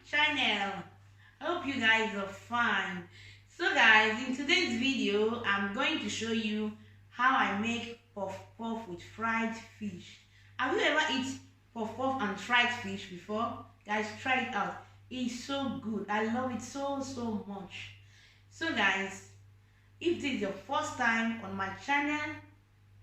channel. Hope you guys are fine. So guys, in today's video I'm going to show you how I make puff puff with fried fish. Have you ever eaten puff puff and fried fish before? Guys, try it out. It's so good. I love it so much. So guys, if this is your first time on my channel,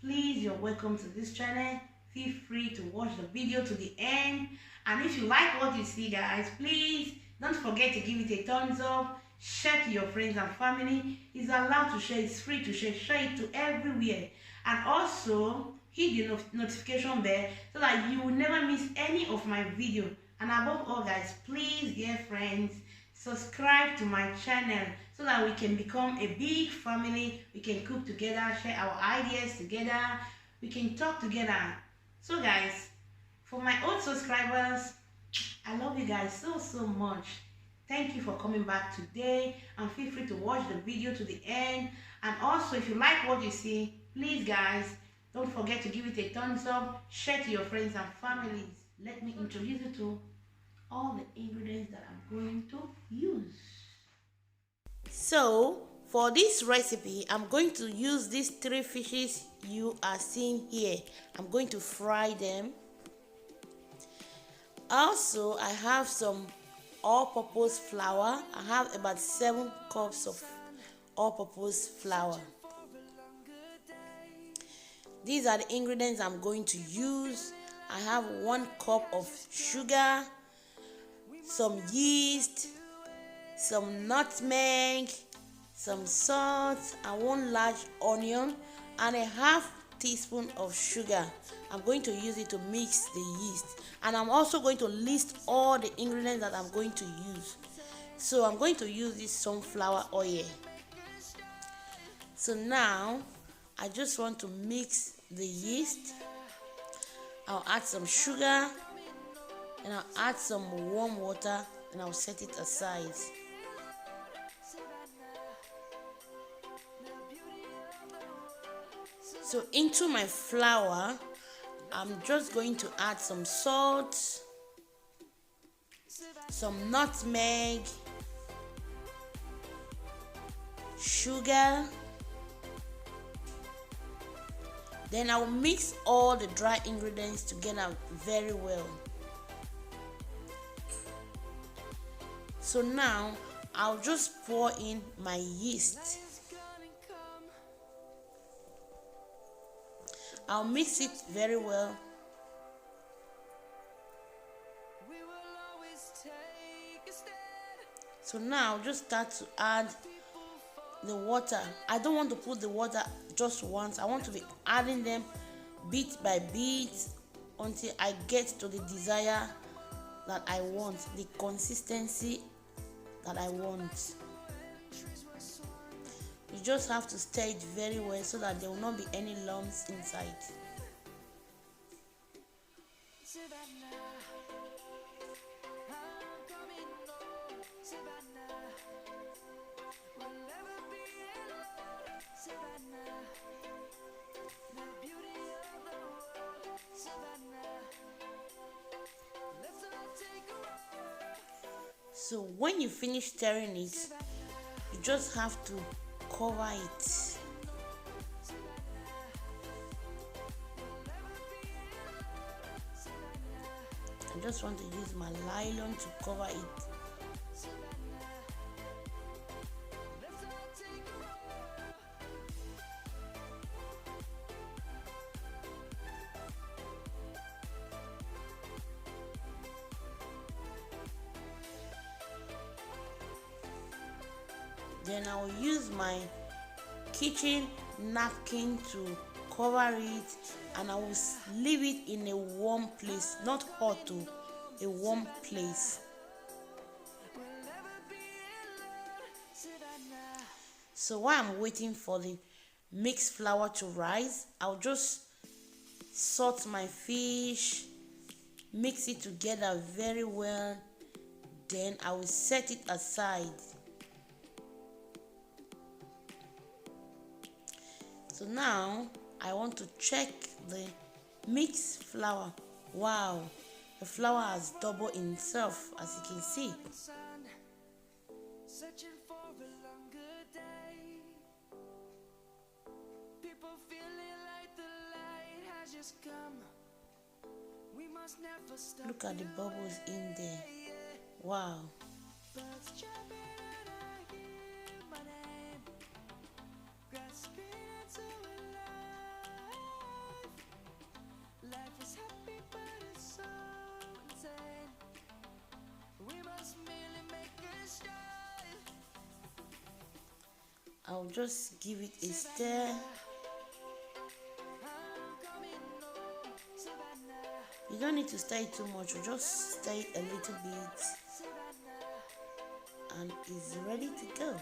please, you're welcome to this channel. Feel free to watch the video to the end, and if you like what you see, guys, please don't forget to give it a thumbs up. Share to your friends and family. It's allowed to share. It's free to share. Share it to everywhere, and also hit the notification bell so that you will never miss any of my video. And above all, guys, please, dear friends, subscribe to my channel so that we can become a big family. We can cook together, share our ideas together, we can talk together. So guys, for my old subscribers, I love you guys so much. Thank you for coming back today, and feel free to watch the video to the end. And also, if you like what you see, please guys, don't forget to give it a thumbs up, share to your friends and families. Let me introduce you to all the ingredients that I'm going to use. So for this recipe, I'm going to use these 3 fishes you are seeing here. I'm going to fry them. Also, I have some all-purpose flour. I have about 7 cups of all-purpose flour. These are the ingredients I'm going to use. I have 1 cup of sugar, some yeast, some nutmeg, some salt, and 1 large onion, and a half teaspoon of sugar. I'm going to use it to mix the yeast, and I'm also going to list all the ingredients that I'm going to use. So I'm going to use this sunflower oil. So now I just want to mix the yeast. I'll add some sugar, and I'll add some warm water, and I'll set it aside. So into my flour, I'm just going to add some salt, some nutmeg, sugar. Then I'll mix all the dry ingredients together very well. So now I'll just pour in my yeast. I'll mix it very well. So now just start to add the water. I don't want to put the water just once. I want to be adding them bit by bit until I get to the desire that I want, the consistency that I want. You just have to stir it very well so that there will not be any lumps inside. So when you finish stirring it, you just have to cover it. I just want to use my nylon to cover it. Then I will use my kitchen napkin to cover it, and I will leave it in a warm place, not hot, to a warm place. So while I'm waiting for the mixed flour to rise, I'll just salt my fish, mix it together very well, then I will set it aside. So now I want to check the mixed flour. Wow, the the flour has doubled in itself, as you can see. Look at the bubbles in there. Wow. I'll just give it a stir. You don't need to stir it too much, just stir it a little bit and it's ready to go.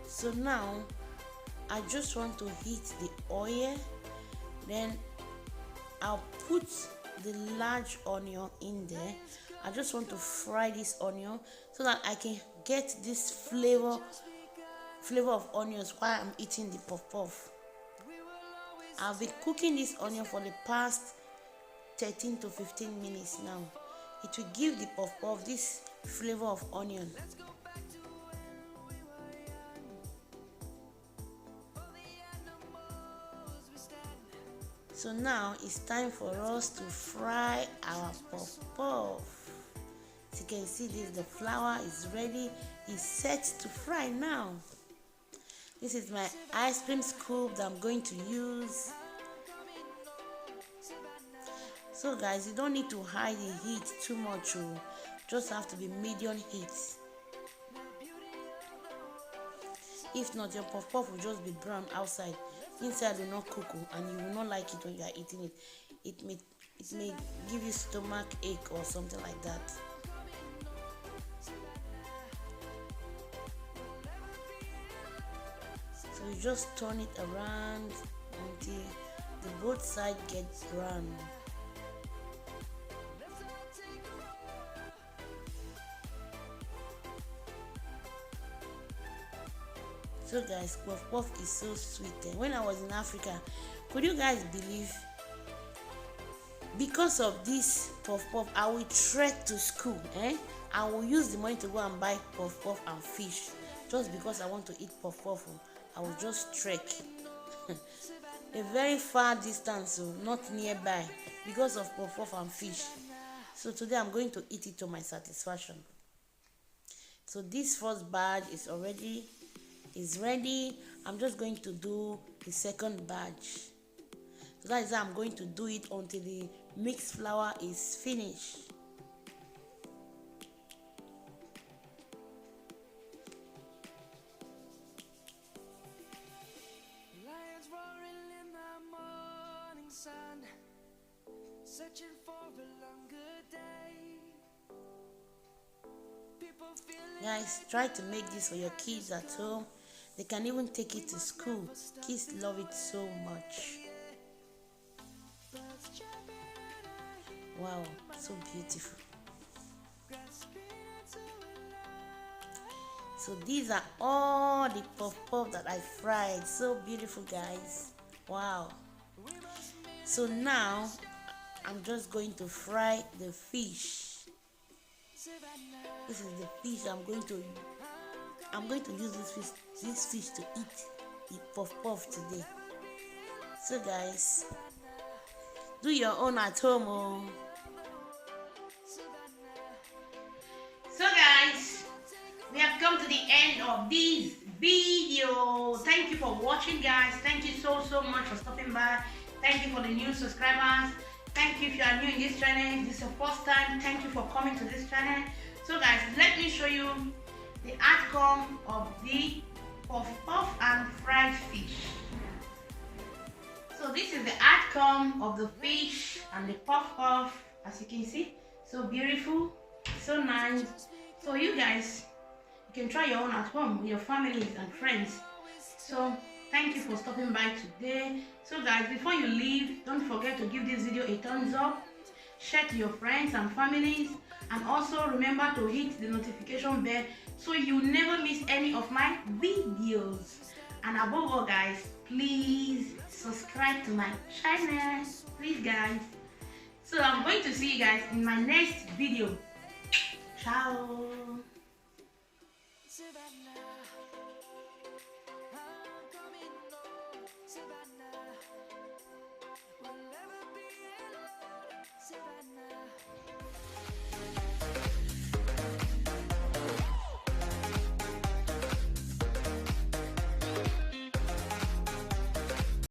So now I just want to heat the oil, then I'll put the large onion in there. I just want to fry this onion so that I can get this flavor of onions while I'm eating the puff puff. I've been cooking this onion for the past 13 to 15 minutes now. It will give the puff puff this flavor of onion. So now it's time for us to fry our puff puff. As you can see, the flour is ready. It's set to fry now. This is my ice cream scoop that I'm going to use. So guys, you don't need to high the heat too much. Just have to be medium heat. If not, your puff puff will just be brown outside. Inside will not cook, and you will not like it when you are eating it. It may give you stomach ache or something like that. So you just turn it around until the both sides get brown. So guys, puff puff is so sweet. When I was in Africa, could you guys believe, because of this puff puff, I will trek to school. I will use the money to go and buy puff puff and fish. Just because I want to eat puff puff, I will just trek a very far distance, not nearby, because of puff puff and fish. So today I'm going to eat it to my satisfaction. So this first batch is ready. I'm just going to do the second batch. So that is how I'm going to do it until the mixed flour is finished. Lions roaring in the morning sun, searching for a longer day. Guys, try to make this for your kids at home. They can even take it to school. Kids love it so much. Wow, so beautiful. So these are all the puff puff that I fried. So beautiful, guys. Wow. So now I'm just going to fry the fish. This is the fish I'm going to use this fish to eat the puff puff today. So guys, do your own at home. So guys, we have come to the end of this video. Thank you for watching, guys. Thank you so much for stopping by. Thank you for the new subscribers. Thank you if you are new in this channel. If this is your first time, thank you for coming to this channel. So guys, let me show you the outcome of the puff puff and fried fish. So this is the outcome of the fish and the puff puff. As you can see, so beautiful, so nice. So you guys, you can try your own at home with your families and friends. So Thank you for stopping by today. So guys, before you leave, don't forget to give this video a thumbs up, share to your friends and families, and also remember to hit the notification bell so you never miss any of my videos. And above all guys, please subscribe to my channel, please guys. So I'm going to see you guys in my next video. Ciao.